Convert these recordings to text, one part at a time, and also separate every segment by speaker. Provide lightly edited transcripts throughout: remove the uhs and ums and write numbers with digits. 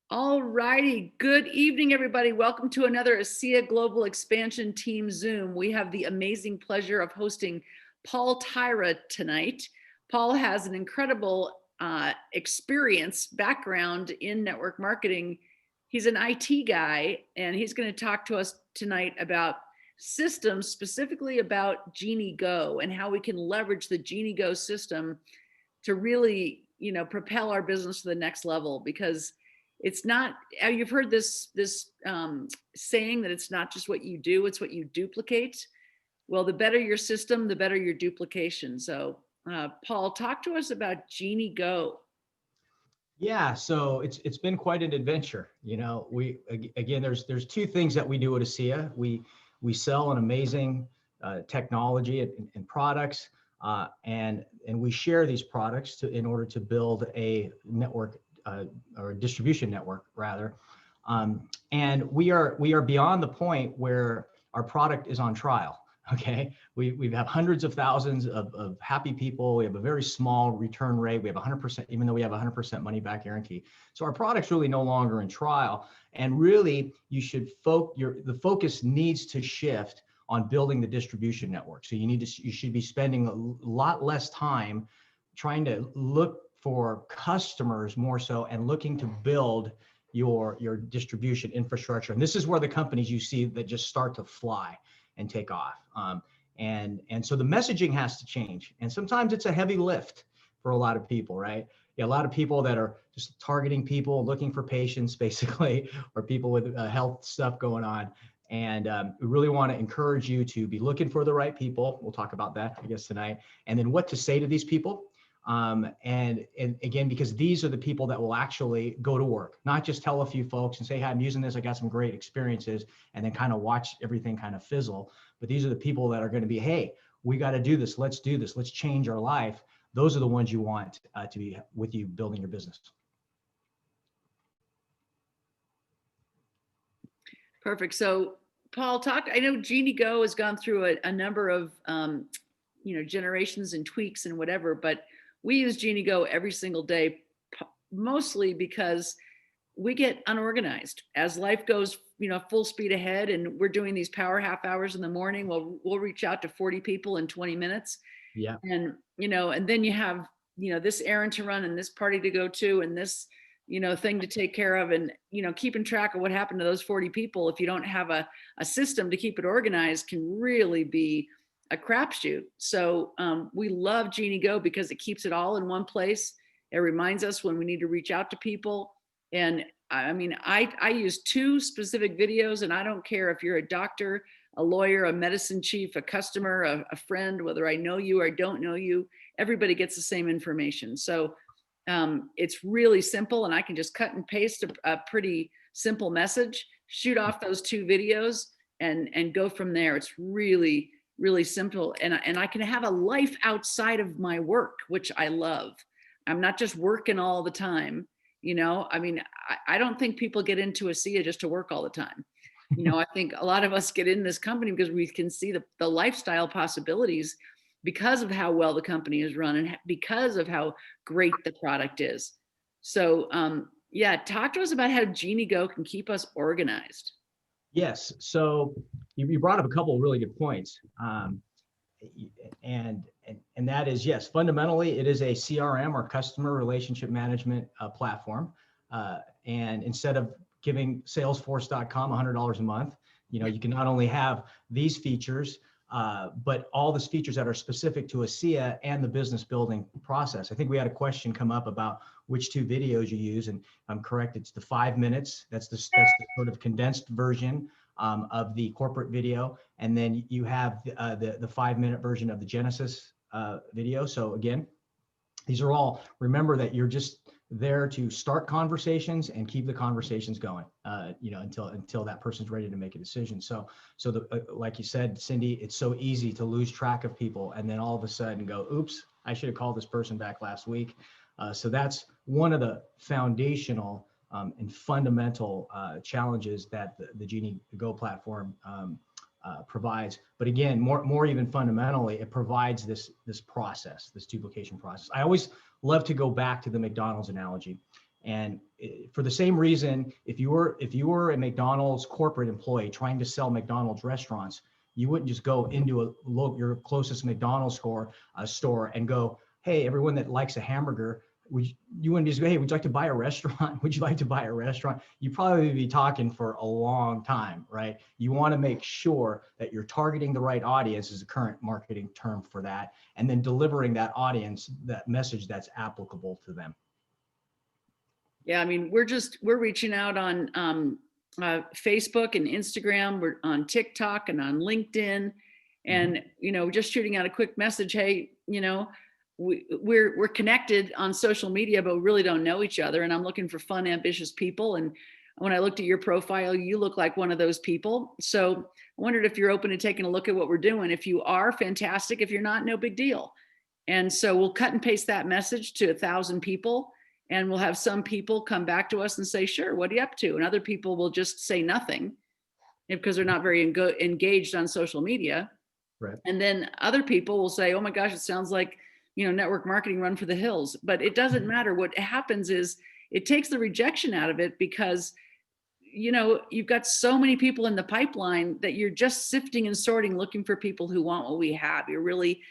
Speaker 1: All righty. Good evening, everybody. Welcome to another ASEA Global Expansion Team Zoom. We have the amazing pleasure of hosting Paul Tyra tonight. Paul has an incredible experience, background in network marketing. He's an IT guy, and he's going to talk to us tonight about systems, specifically about Jeanie Go and how we can leverage the Jeanie Go system to really, propel our business to the next level. Because it's not, you've heard this saying that it's not just what you do, it's what you duplicate. Well, the better your system, the better your duplication. So Paul, talk to us about Jeanie Go.
Speaker 2: Yeah, so it's been quite an adventure. Again, there's two things that we do at ASEA. We sell an amazing technology and products, and we share these products in order to build a network or a distribution network rather. And we are beyond the point where our product is on trial. Okay, we have hundreds of thousands of happy people. We have a very small return rate. We have 100%, even though we have 100% money back guarantee. So our product's really no longer in trial. And really, you should the focus needs to shift on building the distribution network. So you should be spending a lot less time trying to look for customers more so and looking to build your distribution infrastructure. And this is where the companies you see that just start to fly and take off. And so the messaging has to change. And sometimes it's a heavy lift for a lot of people, right? Yeah, a lot of people that are just targeting people, looking for patients basically, or people with health stuff going on. And we really want to encourage you to be looking for the right people. We'll talk about that, I guess, tonight. And then what to say to these people. And again, because these are the people that will actually go to work, not just tell a few folks and say, hey, I'm using this, I got some great experiences, and then kind of watch everything kind of fizzle. But these are the people that are going to be, hey, we got to do this. Let's do this. Let's change our life. Those are the ones you want to be with you building your business.
Speaker 1: Perfect. So Paul, I know Jeanie Go has gone through a number of, generations and tweaks and whatever, but we use Jeanie Go every single day, mostly because we get unorganized as life goes, full speed ahead, and we're doing these power half hours in the morning. We'll reach out to 40 people in 20 minutes.
Speaker 2: Yeah.
Speaker 1: And, and then you have, this errand to run and this party to go to and this, thing to take care of, and, keeping track of what happened to those 40 people, if you don't have a system to keep it organized, can really be a crapshoot. So we love Jeanie Go because it keeps it all in one place. It reminds us when we need to reach out to people. And I mean, I use two specific videos, and I don't care if you're a doctor, a lawyer, a medicine chief, a customer, a friend, whether I know you or I don't know you, everybody gets the same information. So it's really simple, and I can just cut and paste a pretty simple message, shoot off those two videos, and go from there. It's really, really simple. And I can have a life outside of my work, which I love. I'm not just working all the time. I mean, I don't think people get into ASEA just to work all the time. I think a lot of us get in this company because we can see the lifestyle possibilities because of how well the company is run and because of how great the product is. So yeah, talk to us about how Jeanie Go can keep us organized.
Speaker 2: Yes. So you brought up a couple of really good points. And that is, yes, fundamentally, it is a CRM or customer relationship management platform. And instead of giving Salesforce.com $100 a month, you can not only have these features, but all these features that are specific to ASEA and the business building process. I think we had a question come up about which two videos you use, and I'm correct, it's the 5 minutes. That's the sort of condensed version of the corporate video, and then you have the 5-minute version of the Genesis video. So again, these are all, remember that you're just there to start conversations and keep the conversations going, until that person's ready to make a decision. So like you said, Cindy, it's so easy to lose track of people and then all of a sudden go, oops, I should have called this person back last week. So that's one of the foundational and fundamental challenges that the Jeanie Go platform provides. But again, more even fundamentally, it provides this process, this duplication process. I always love to go back to the McDonald's analogy. And for the same reason, if you were a McDonald's corporate employee trying to sell McDonald's restaurants, you wouldn't just go into your closest McDonald's store and go, hey, everyone that likes a hamburger, you wouldn't just go, hey, would you like to buy a restaurant? Would you like to buy a restaurant? You'd probably be talking for a long time, right? You want to make sure that you're targeting the right audience, is the current marketing term for that, and then delivering that audience that message that's applicable to them.
Speaker 1: Yeah, I mean, we're reaching out on Facebook and Instagram. We're on TikTok and on LinkedIn, and just shooting out a quick message. Hey, we're connected on social media, but we really don't know each other. And I'm looking for fun, ambitious people. And when I looked at your profile, you look like one of those people. So I wondered if you're open to taking a look at what we're doing. If you are, fantastic. If you're not, no big deal. And so we'll cut and paste that message to 1,000 people. And we'll have some people come back to us and say, sure, what are you up to? And other people will just say nothing because they're not very engaged on social media.
Speaker 2: Right.
Speaker 1: And then other people will say, oh my gosh, it sounds like, network marketing run for the hills. But it doesn't matter. What happens is it takes the rejection out of it because, you've got so many people in the pipeline that you're just sifting and sorting, looking for people who want what we have. It really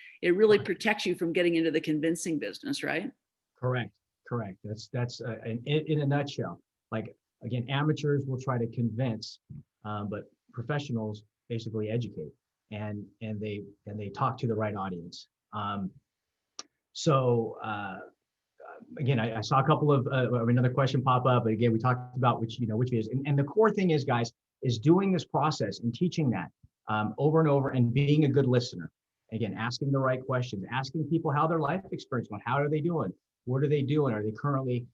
Speaker 1: protects you from getting into the convincing business, right?
Speaker 2: Correct. That's in a nutshell. Like, again, amateurs will try to convince, but professionals basically educate, and they talk to the right audience. Again, I saw a couple of another question pop up, but again, we talked about which is, and the core thing is, guys, is doing this process and teaching that over and over, and being a good listener. Again, asking the right questions, asking people how their life experience went, how are they doing? What are they doing? Are they currently,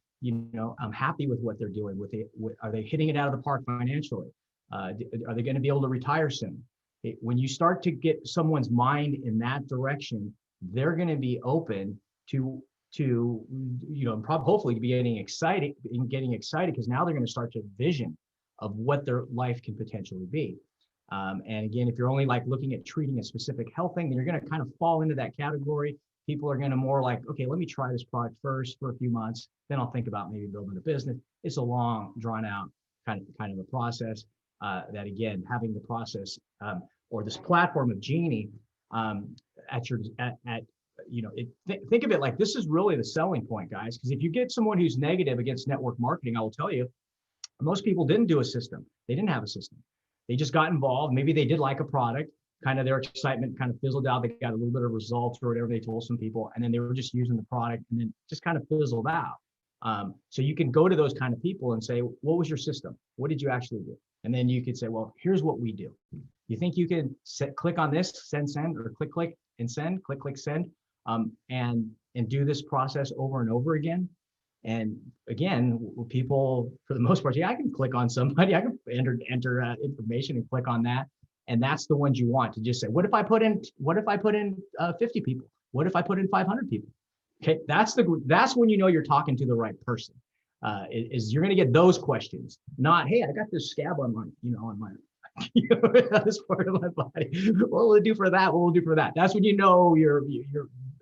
Speaker 2: happy with what they're doing? Are they hitting it out of the park financially? Are they going to be able to retire soon? When you start to get someone's mind in that direction, they're going to be open to hopefully be getting excited because now they're going to start to vision of what their life can potentially be. And again, if you're only like looking at treating a specific health thing, then you're going to kind of fall into that category. People are going to more like, okay, let me try this product first for a few months, then I'll think about maybe building a business. It's a long, drawn out kind of a process. That again, having the process or this platform of Jeanie think of it like this is really the selling point, guys. Because if you get someone who's negative against network marketing, I will tell you, most people didn't do a system. They didn't have a system. They just got involved. Maybe they did like a product. Kind of their excitement kind of fizzled out. They got a little bit of results or whatever they told some people, and then they were just using the product and then just kind of fizzled out. So you can go to those kind of people and say, what was your system? What did you actually do? And then you could say, well, here's what we do. You think you can click on this, send, or click and send, click, send, and do this process over and over again. And again, people, for the most part, yeah, I can click on somebody, I can enter information and click on that. And that's the ones you want to just say, what if I put in 50 people? What if I put in 500 people? Okay, that's when you know you're talking to the right person. Is you're going to get those questions, not, hey, I got this scab on my this part of my body. What will it do for that? What will it do for that? That's when you know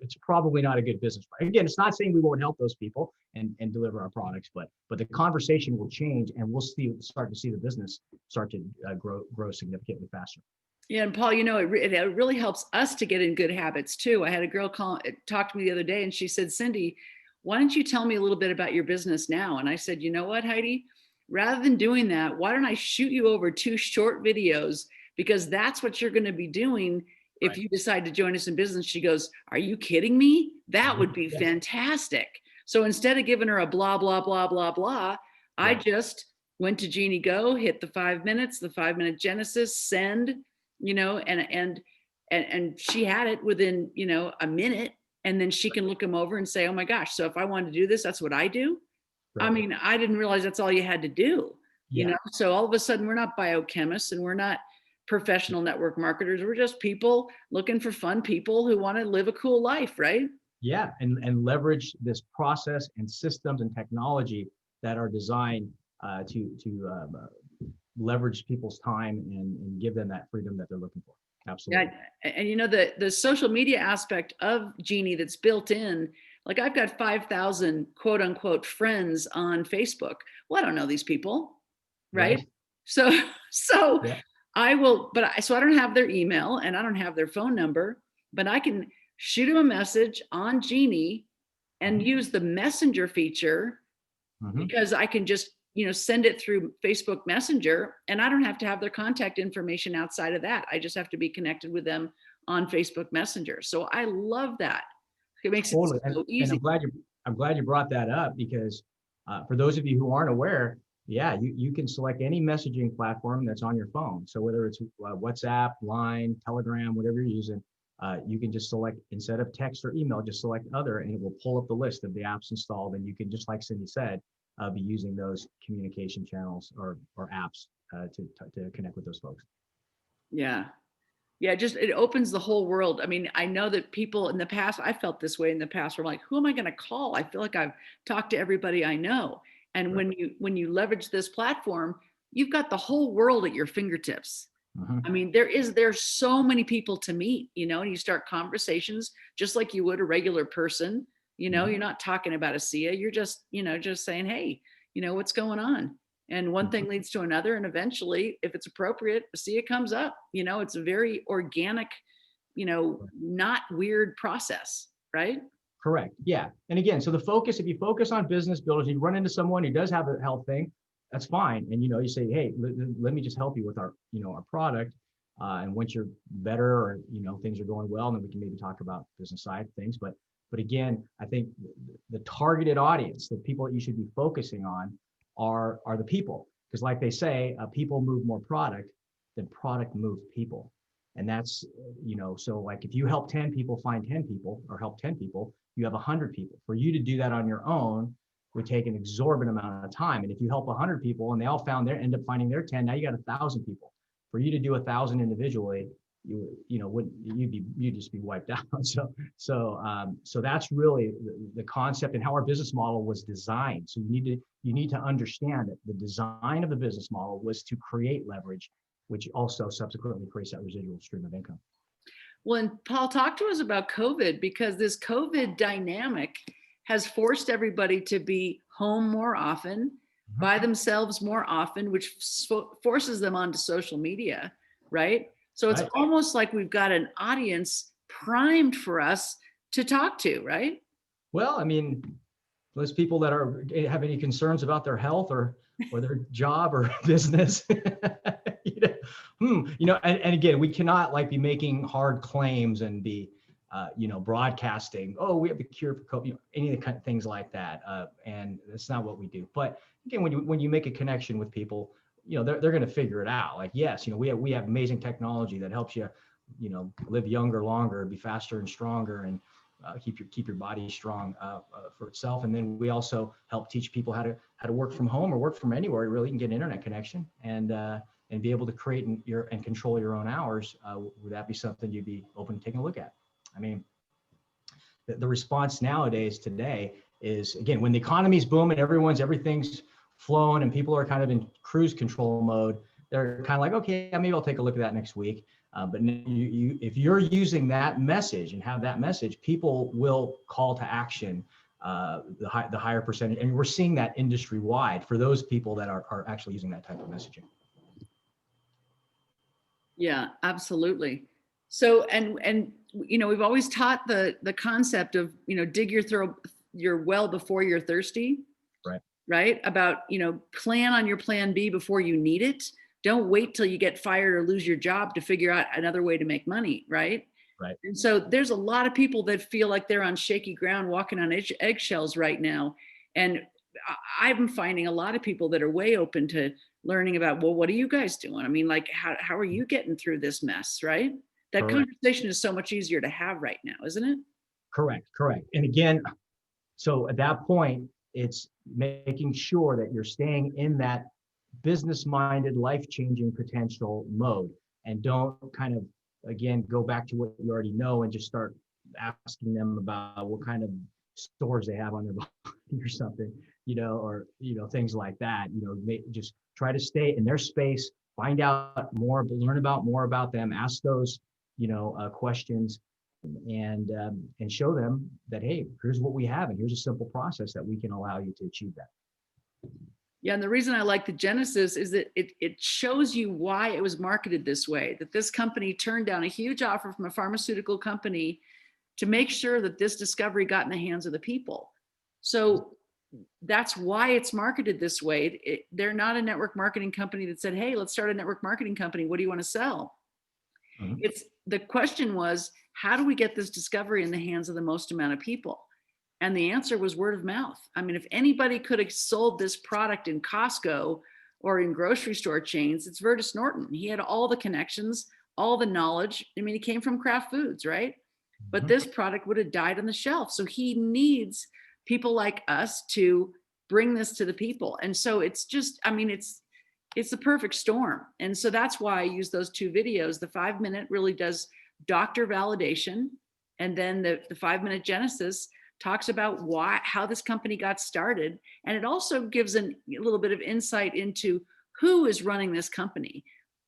Speaker 2: it's probably not a good business. Again, it's not saying we won't help those people and deliver our products, but the conversation will change, and we'll start to see the business start to grow significantly faster.
Speaker 1: Yeah, and Paul, it really helps us to get in good habits too. I had a girl talk to me the other day, and she said, Cindy, why don't you tell me a little bit about your business now? And I said, you know what, Heidi? Rather than doing that, why don't I shoot you over 2 short videos? Because that's what you're going to be doing if you decide to join us in business. She goes, are you kidding me? That would be fantastic. So instead of giving her a blah, blah, blah, blah, blah, I just went to Jeanie Go, hit the 5 minutes, the 5-minute Genesis, send, and she had it within, a minute. And then she can look them over and say, oh my gosh, so if I wanted to do this, that's what I do. Right. I mean, I didn't realize that's all you had to do, So all of a sudden we're not biochemists and we're not professional network marketers. We're just people looking for fun people who want to live a cool life, right?
Speaker 2: Yeah, and leverage this process and systems and technology that are designed to leverage people's time and give them that freedom that they're looking for. Absolutely.
Speaker 1: Yeah, and the social media aspect of Jeanie that's built in Like I've got 5,000 quote unquote friends on Facebook. Well, I don't know these people, right?
Speaker 2: Right.
Speaker 1: So, so
Speaker 2: Yeah.
Speaker 1: I will, so I don't have their email and I don't have their phone number, but I can shoot them a message on Genie and
Speaker 2: Mhm.
Speaker 1: use the messenger feature
Speaker 2: Mhm.
Speaker 1: because I can just, send it through Facebook Messenger and I don't have to have their contact information outside of that. I just have to be connected with them on Facebook Messenger. So I love that. It makes it
Speaker 2: Totally.
Speaker 1: so
Speaker 2: And
Speaker 1: easy.
Speaker 2: I'm glad you brought that up because for those of you who aren't aware, yeah, you can select any messaging platform that's on your phone. So whether it's WhatsApp, Line, Telegram, whatever you're using, you can just select, instead of text or email, just select other, and it will pull up the list of the apps installed. And you can, just like Cindy said, be using those communication channels or apps to connect with those folks.
Speaker 1: Yeah. Yeah, just it opens the whole world. I mean, I know that people in the past, I felt this way in the past, were like, who am I going to call? I feel like I've talked to everybody I know. And
Speaker 2: Right.
Speaker 1: when you leverage this platform, you've got the whole world at your fingertips.
Speaker 2: Mhm.
Speaker 1: I mean, there's so many people to meet, and you start conversations just like you would a regular person.
Speaker 2: Mhm.
Speaker 1: You're not talking about ASEA. You're just saying, hey, what's going on? And one thing
Speaker 2: Mhm.
Speaker 1: leads to another. And eventually, if it's appropriate, ASEA comes up. It's a very organic, not weird process, right?
Speaker 2: Correct. Yeah. And again, so the focus, if you focus on business builders, you run into someone who does have a health thing, that's fine. And, you say, hey, let me just help you with our product. And once you're better or, things are going well, then we can maybe talk about business side things. But again, I think the targeted audience, the people that you should be focusing on are the people. Because like they say, people move more product than product moves people. And that's, so like if you help 10 people find 10 people or help 10 people, you have 100 people. For you to do that on your own would take an exorbitant amount of time. And if you help 100 people and they all end up finding their 10, now you got 1,000 people. For you to do 1,000 individually, you'd just be wiped out. So that's really the concept and how our business model was designed. So you need to understand that the design of the business model was to create leverage, which also subsequently creates that residual stream of income.
Speaker 1: Well, and Paul, talk to us about COVID because this COVID dynamic has forced everybody to be home more often,
Speaker 2: Mhm.
Speaker 1: by themselves more often, which forces them onto social media, right? So it's
Speaker 2: Right.
Speaker 1: almost like we've got an audience primed for us to talk to, right?
Speaker 2: Well, I mean, those people that have any concerns about their health or their job or business, and again, we cannot like be making hard claims and be, broadcasting, oh, we have the cure for COVID, any of the kind of things like that, and that's not what we do. But again, when you make a connection with people, they're going to figure it out. Like, yes, we have amazing technology that helps you, live younger, longer, be faster and stronger, and keep your body strong for itself. And then we also help teach people how to work from home or work from anywhere. Really, you can get an internet connection and be able to create and control your own hours. Would that be something you'd be open to taking a look at? I mean, the response nowadays today is, again, when the economy's booming, everything's flowing and people are kind of in cruise control mode, they're kind of like, okay, maybe I'll take a look at that next week. But if you're using that message and have that message, people will call to action the higher percentage. And we're seeing that industry wide for those people that are actually using that type of messaging.
Speaker 1: Yeah, absolutely. So, we've always taught the concept of, dig your well before you're thirsty,
Speaker 2: Right.
Speaker 1: right? About, plan on your plan B before you need it. Don't wait till you get fired or lose your job to figure out another way to make money, right?
Speaker 2: Right.
Speaker 1: And so there's a lot of people that feel like they're on shaky ground, walking on eggshells right now. And I'm finding a lot of people that are way open to learning about, well, what are you guys doing? I mean, like, how are you getting through this mess, right? That
Speaker 2: Correct.
Speaker 1: conversation is so much easier to have right now, isn't it?
Speaker 2: Correct. And again, so at that point, it's making sure that you're staying in that business-minded, life-changing potential mode, and don't kind of, again, go back to what you already know and just start asking them about what kind of stores they have on their body or something, or things like that. Just try to stay in their space, find out more, learn about more about them, ask those questions, and show them that, hey, here's what we have, and here's a simple process that we can allow you to achieve that.
Speaker 1: Yeah, and the reason I like the Genesis is that it shows you why it was marketed this way, that this company turned down a huge offer from a pharmaceutical company to make sure that this discovery got in the hands of the people. So that's why it's marketed this way. They're not a network marketing company that said, hey, let's start a network marketing company. What do you want to sell?
Speaker 2: Mhm.
Speaker 1: It's the question was, how do we get this discovery in the hands of the most amount of people? And the answer was word of mouth. I mean, if anybody could have sold this product in Costco or in grocery store chains, it's Vertus Norton. He had all the connections, all the knowledge. I mean, he came from Kraft Foods, right? But
Speaker 2: Mhm.
Speaker 1: this product would have died on the shelf. So he needs people like us to bring this to the people. And so it's just, I mean, it's the perfect storm. And so that's why I use those two videos. The 5-minute really does doctor validation. And then the 5-minute Genesis talks about how this company got started. And it also gives a little bit of insight into who is running this company,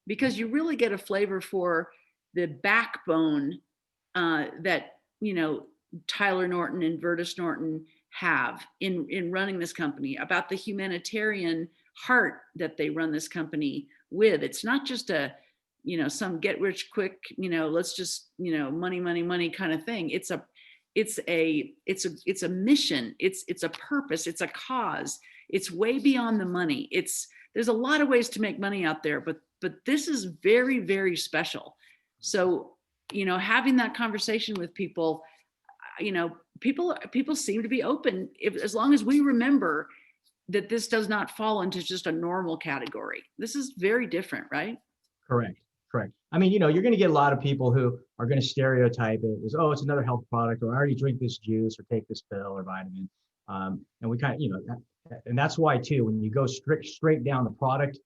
Speaker 1: because you really get a flavor for the backbone that, Tyler Norton and Vertus Norton have in running this company, about the humanitarian heart that they run this company with. It's not just some get rich quick, let's just, money, money, money kind of thing. It's a mission. It's a purpose. It's a cause. It's way beyond the money. There's a lot of ways to make money out there, but this is very, very special. So, having that conversation with people, people seem to be open, as long as we remember that this does not fall into just a normal category. This is very different, right?
Speaker 2: Correct. Correct. I mean, you're going to get a lot of people who are going to stereotype it as, oh, it's another health product, or I already drink this juice or take this pill or vitamin. And we kind of, and that's why too, when you go straight down the product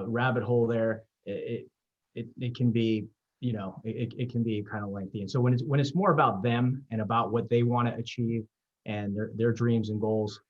Speaker 2: rabbit hole there, it can be, it can be kind of lengthy. And so when it's more about them and about what they want to achieve and their dreams and goals,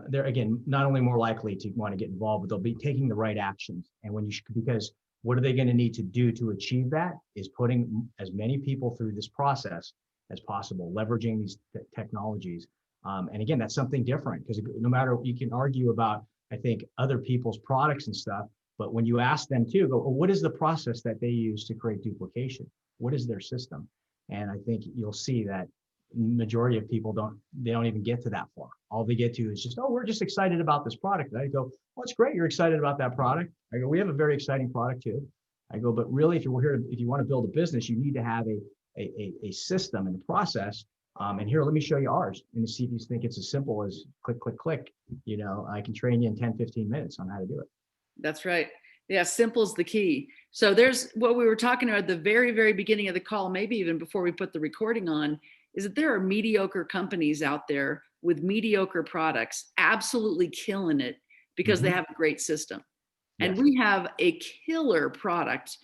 Speaker 2: they're, again, not only more likely to want to get involved, but they'll be taking the right actions. And because what are they going to need to do to achieve that is putting as many people through this process as possible, leveraging these technologies. And again, that's something different, because no matter, you can argue about, I think, other people's products and stuff, but when you ask them to go, what is the process that they use to create duplication? What is their system? And I think you'll see that majority of people don't even get to that far. All they get to is just, oh, we're just excited about this product. And I go, well, it's great you're excited about that product. I go, we have a very exciting product too. I go, but really, if you want to build a business, you need to have a system and a process. And here, let me show you ours and see if you think it's as simple as click, click, click. I can train you in 10, 15 minutes on how to do it.
Speaker 1: That's right. Yeah, simple is the key. So there's what we were talking about at the very, very beginning of the call, maybe even before we put the recording on, is that there are mediocre companies out there with mediocre products, absolutely killing it because they have a great system. And
Speaker 2: Yes.
Speaker 1: we have a killer product,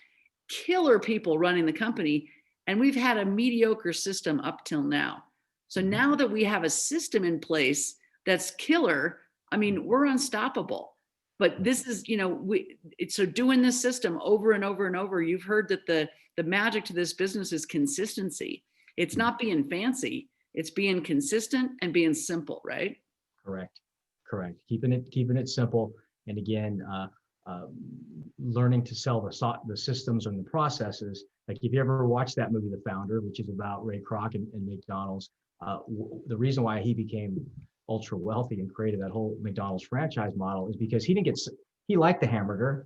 Speaker 1: killer people running the company, and we've had a mediocre system up till now. So now that we have a system in place that's killer, I mean, we're unstoppable. But this is, so doing this system over and over and over, you've heard that the magic to this business is consistency. It's not being fancy, it's being consistent and being simple, right?
Speaker 2: Correct. Keeping it simple. And again, learning to sell the systems and the processes. Like, if you ever watched that movie, The Founder, which is about Ray Kroc and McDonald's, the reason why he became ultra wealthy and created that whole McDonald's franchise model is because he liked the hamburger,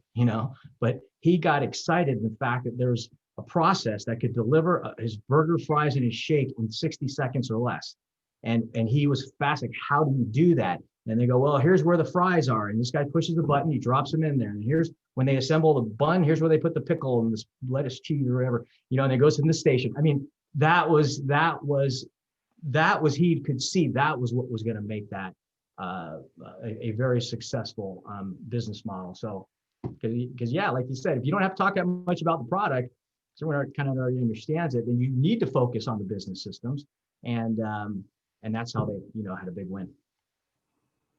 Speaker 2: but he got excited in the fact that there's a process that could deliver his burger, fries, and his shake in 60 seconds or less. And he was fascinated. How do you do that? And they go, well, here's where the fries are. And this guy pushes the button, he drops them in there. And here's when they assemble the bun, here's where they put the pickle and this lettuce, cheese, or whatever, and it goes in the station. I mean, that was he could see that was what was going to make that a very successful business model. So, because yeah, like you said, if you don't have to talk that much about the product, someone kind of already understands it, then you need to focus on the business systems, and that's how they had a big win.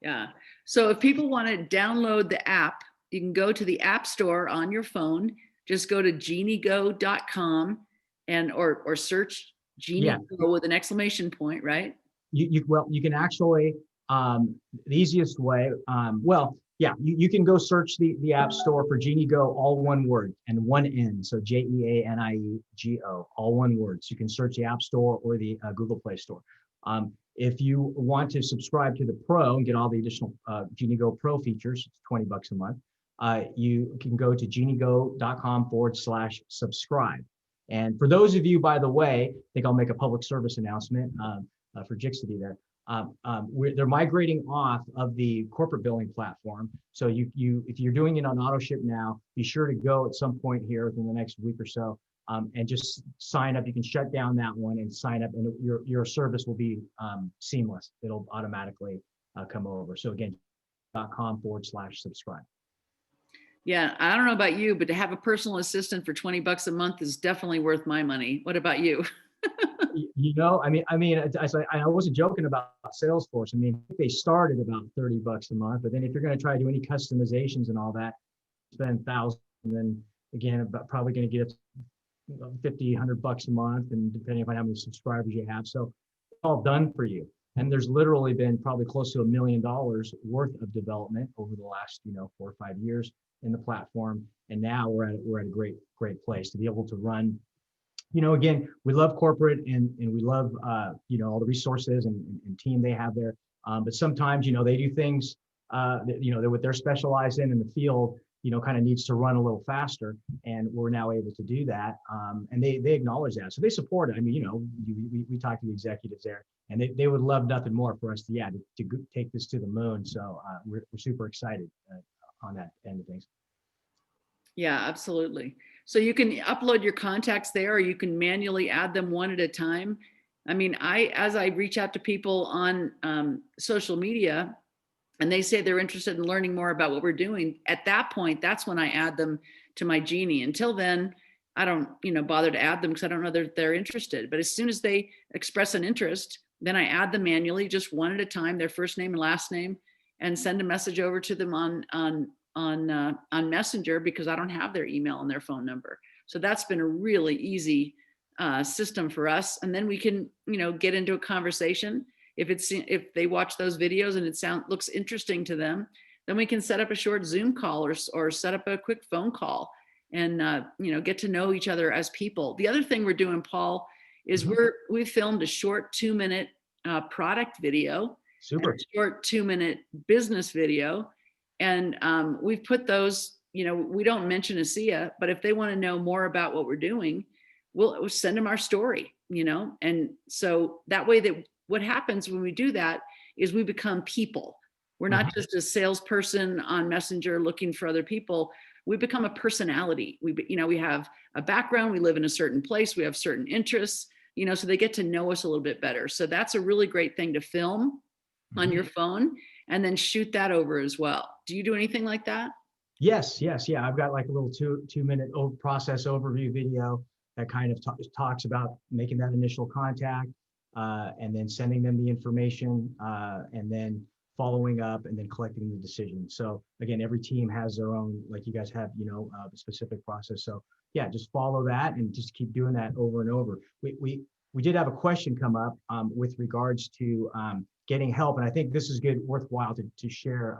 Speaker 1: Yeah. So if people want to download the app, you can go to the App Store on your phone. Just go to GenieGo.com or search
Speaker 2: Yeah,
Speaker 1: GenieGo with an exclamation point, right?
Speaker 2: well, you can actually, the easiest way, well, yeah, you can go search the App Store for Jeanie Go, all one word and one N. So JeaniEGO, all one word. So you can search the App Store or the Google Play Store. If you want to subscribe to the Pro and get all the additional Jeanie Go Pro features, it's $20 a month. You can go to geniego.com/subscribe. And for those of you, by the way, I think I'll make a public service announcement for Jixity there. They're migrating off of the corporate billing platform. So if you're doing it on AutoShip now, be sure to go at some point here within the next week or so and just sign up. You can shut down that one and sign up, and your service will be seamless. It'll automatically come over. So again, .com/subscribe.
Speaker 1: Yeah, I don't know about you, but to have a personal assistant for $20 a month is definitely worth my money. What about you?
Speaker 2: I wasn't joking about Salesforce. I mean, they started about $30 a month, but then if you're going to try to do any customizations and all that, spend thousands, and then again, probably going to get $50, $100 a month, and depending on how many subscribers you have. So it's all done for you. And there's literally been probably close to $1 million worth of development over the last, 4 or 5 years in the platform. And now we're at a great place to be able to run. Again, we love corporate and we love, all the resources and team they have there. But sometimes, they do things, that what they're specialized in the field, kind of needs to run a little faster. And we're now able to do that. And they acknowledge that. So they support it. I mean, we talk to the executives there, and they would love nothing more for us to take this to the moon. So we're super excited on that end of things.
Speaker 1: Yeah, absolutely. So you can upload your contacts there, or you can manually add them one at a time. I mean, as I reach out to people on social media and they say they're interested in learning more about what we're doing, at that point, that's when I add them to my Genie. Until then, I don't, bother to add them because I don't know that they're interested. But as soon as they express an interest, then I add them manually, just one at a time, their first name and last name, and send a message over to them on Messenger, because I don't have their email and their phone number. So that's been a really easy system for us. And then we can, get into a conversation. If they watch those videos and it looks interesting to them, then we can set up a short Zoom call or set up a quick phone call and get to know each other as people. The other thing we're doing, Paul, is we filmed a short 2-minute product video,
Speaker 2: Super.
Speaker 1: and a short 2-minute business video. And we've put those, we don't mention ASEA, but if they want to know more about what we're doing, we'll send them our story, and so that way that what happens when we do that is we become people. We're not just a salesperson on Messenger looking for other people. We become a personality. We have a background, we live in a certain place, we have certain interests, so they get to know us a little bit better. So that's a really great thing to film on your phone and then shoot that over as well. Do you do anything like that?
Speaker 2: Yes. Yeah. I've got like a little 2-minute process overview video that kind of talks about making that initial contact, and then sending them the information, and then following up and then collecting the decision. So again, every team has their own, like you guys have, a specific process. So yeah, just follow that and just keep doing that over and over. We did have a question come up with regards to getting help, and I think this is worthwhile to share.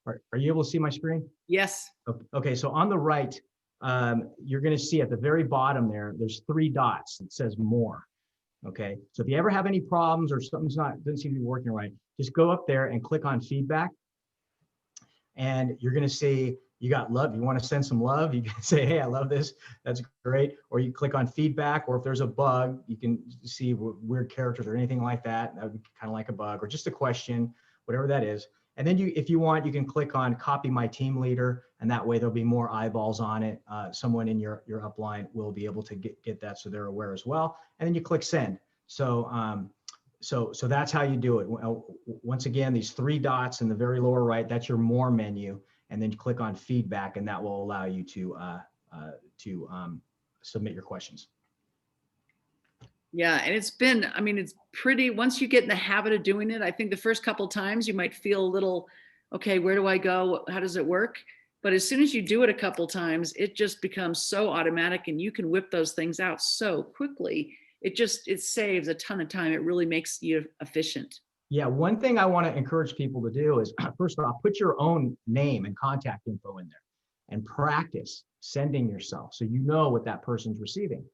Speaker 2: Are you able to see my screen?
Speaker 1: Yes.
Speaker 2: Okay, so on the right, you're going to see at the very bottom there's 3 dots. It says more. Okay, so if you ever have any problems or something's doesn't seem to be working right, just go up there and click on feedback, and you're going to see you got love. You want to send some love, you can say, hey, I love this, that's great. Or you click on feedback, or if there's a bug, you can see weird characters or anything like that. That would be kind of like a bug, or just a question, whatever that is. And then if you want, you can click on copy my team leader, and that way there'll be more eyeballs on it. Someone in your upline will be able to get that, so they're aware as well. And then you click send. So that's how you do it. Once again, these 3 dots in the very lower right, that's your more menu, and then you click on feedback, and that will allow you to submit your questions.
Speaker 1: Yeah, and it's pretty, once you get in the habit of doing it, I think the first couple of times you might feel a little, okay, where do I go? How does it work? But as soon as you do it a couple of times, it just becomes so automatic, and you can whip those things out so quickly. it saves a ton of time. It really makes you efficient.
Speaker 2: Yeah, one thing I want to encourage people to do is first of all, put your own name and contact info in there and practice sending yourself so you know what that person's receiving.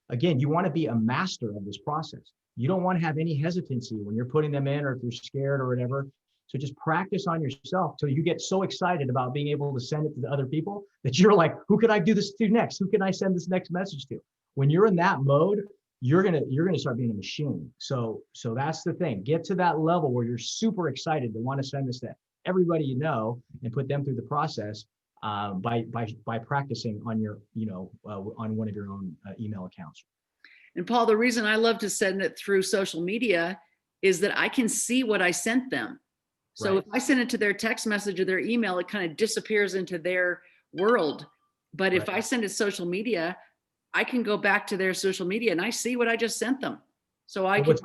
Speaker 2: Again, you want to be a master of this process. You don't want to have any hesitancy when you're putting them in or if you're scared or whatever. So just practice on yourself till you get so excited about being able to send it to the other people that you're like, who can I do this to next? Who can I send this next message to? When you're in that mode, you're gonna start being a machine. So that's the thing. Get to that level where you're super excited to want to send this to everybody you know and put them through the process by practicing on your on one of your own email accounts.
Speaker 1: And Paul, the reason I love to send it through social media is that I can see what I sent them. So
Speaker 2: Right.
Speaker 1: if I send it to their text message or their email, it kind of disappears into their world. But if
Speaker 2: Right.
Speaker 1: I send it social media, I can go back to their social media and I see what I just sent them. So I can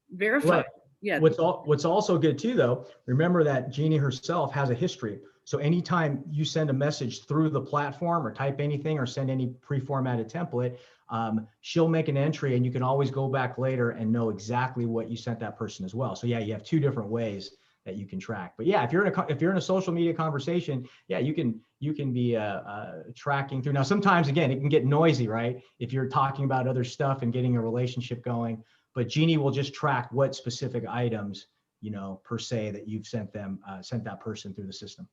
Speaker 1: verify.
Speaker 2: Right.
Speaker 1: Yeah.
Speaker 2: What's also good too, though, remember that Jeanie herself has a history. So anytime you send a message through the platform or type anything or send any pre-formatted template, she'll make an entry and you can always go back later and know exactly what you sent that person as well. So yeah, you have two different ways that you can track. But yeah, if you're in a social media conversation, yeah, you can be tracking through. Now, sometimes again, it can get noisy, right? If you're talking about other stuff and getting a relationship going. But Jeanie will just track what specific items, per se that you've sent that person through the system.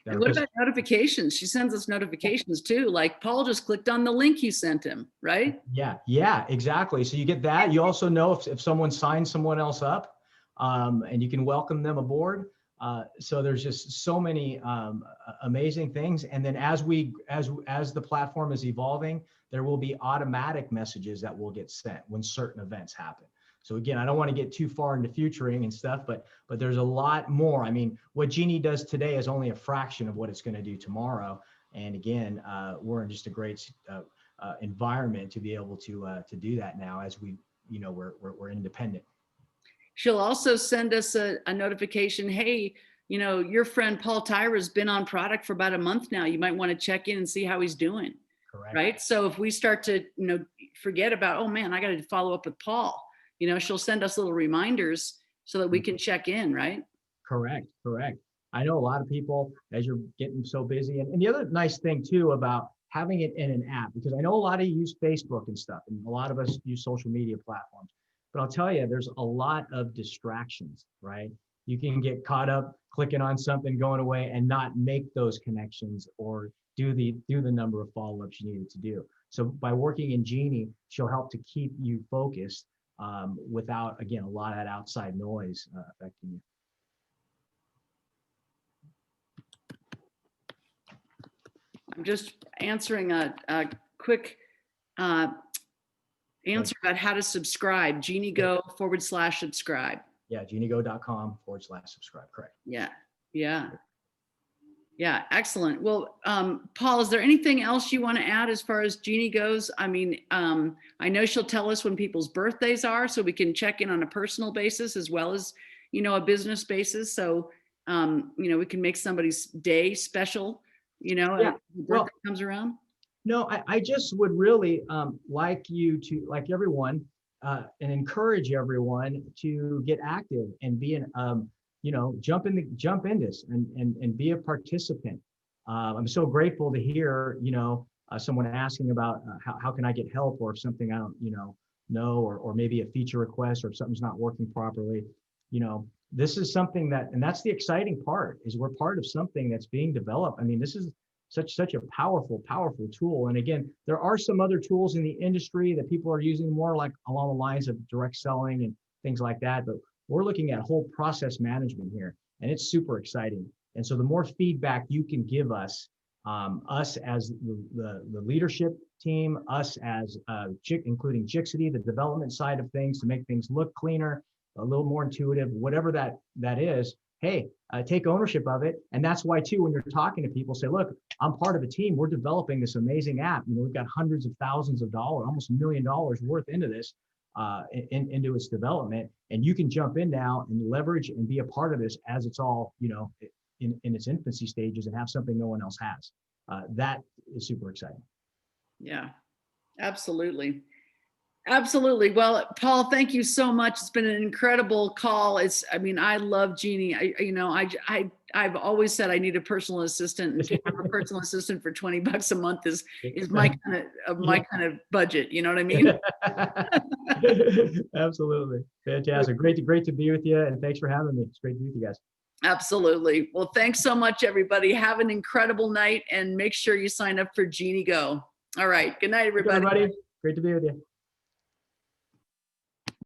Speaker 1: And what about notifications? She sends us notifications too. Like Paul just clicked on the link you sent him, right?
Speaker 2: Yeah, exactly. So you get that. You also know if someone signs someone else up, and you can welcome them aboard. So there's just so many amazing things. And then as the platform is evolving, there will be automatic messages that will get sent when certain events happen. So again, I don't want to get too far into futuring and stuff, but there's a lot more. I mean, what Jeanie does today is only a fraction of what it's going to do tomorrow. And again, we're in just a great environment to be able to do that now as we're independent.
Speaker 1: She'll also send us a notification. Hey, your friend Paul Tyra's been on product for about a month now. You might want to check in and see how he's doing.
Speaker 2: Correct.
Speaker 1: Right. So if we start to, forget about, oh man, I got to follow up with Paul, she'll send us little reminders so that we can check in. Right.
Speaker 2: Correct. I know a lot of people, as you're getting so busy, and the other nice thing too about having it in an app, because I know a lot of you use Facebook and stuff, and a lot of us use social media platforms. But I'll tell you, there's a lot of distractions, right? You can get caught up clicking on something, going away, and not make those connections or do the number of follow-ups you needed to do. So by working in Jeanie, she'll help to keep you focused without, again, a lot of that outside noise affecting you.
Speaker 1: I'm just answering a quick answer about how to subscribe. GenieGo /subscribe.
Speaker 2: Yeah, GenieGo.com/subscribe. Correct.
Speaker 1: Yeah. Excellent. Well, Paul, is there anything else you want to add as far as Jeanie goes? I mean, I know she'll tell us when people's birthdays are, so we can check in on a personal basis as well as, a business basis. So, we can make somebody's day special, as the birthday comes around.
Speaker 2: No, I just would really like you to, like everyone, and encourage everyone to get active and be jump in this and be a participant. I'm so grateful to hear, someone asking about how can I get help, or if something I don't, know, or maybe a feature request, or if something's not working properly. This is something and that's the exciting part, is we're part of something that's being developed. I mean, this is such a powerful tool. And again, there are some other tools in the industry that people are using more, like along the lines of direct selling and things like that. But we're looking at whole process management here, and it's super exciting. And so the more feedback you can give us, us as the leadership team, us as including Jixity, the development side of things, to make things look cleaner, a little more intuitive, whatever that is. Hey, take ownership of it. And that's why too, when you're talking to people, say, look, I'm part of a team. We're developing this amazing app. We've got hundreds of thousands of dollars, almost $1 million worth into this, into its development. And you can jump in now and leverage and be a part of this as it's all, in its infancy stages, and have something no one else has. That is super exciting.
Speaker 1: Yeah, absolutely. Absolutely. Well, Paul, thank you so much. It's been an incredible call. I mean, I love Jeanie. I've always said I need a personal assistant, and to have a personal assistant for $20 a month is my kind of budget. You know what I mean?
Speaker 2: Absolutely. Fantastic. Great to be with you. And thanks for having me. It's great to be with you guys.
Speaker 1: Absolutely. Well, thanks so much, everybody. Have an incredible night and make sure you sign up for Jeanie Go. All right. Good night,
Speaker 2: Thank you,
Speaker 1: everybody.
Speaker 2: everybody. Great to be with you.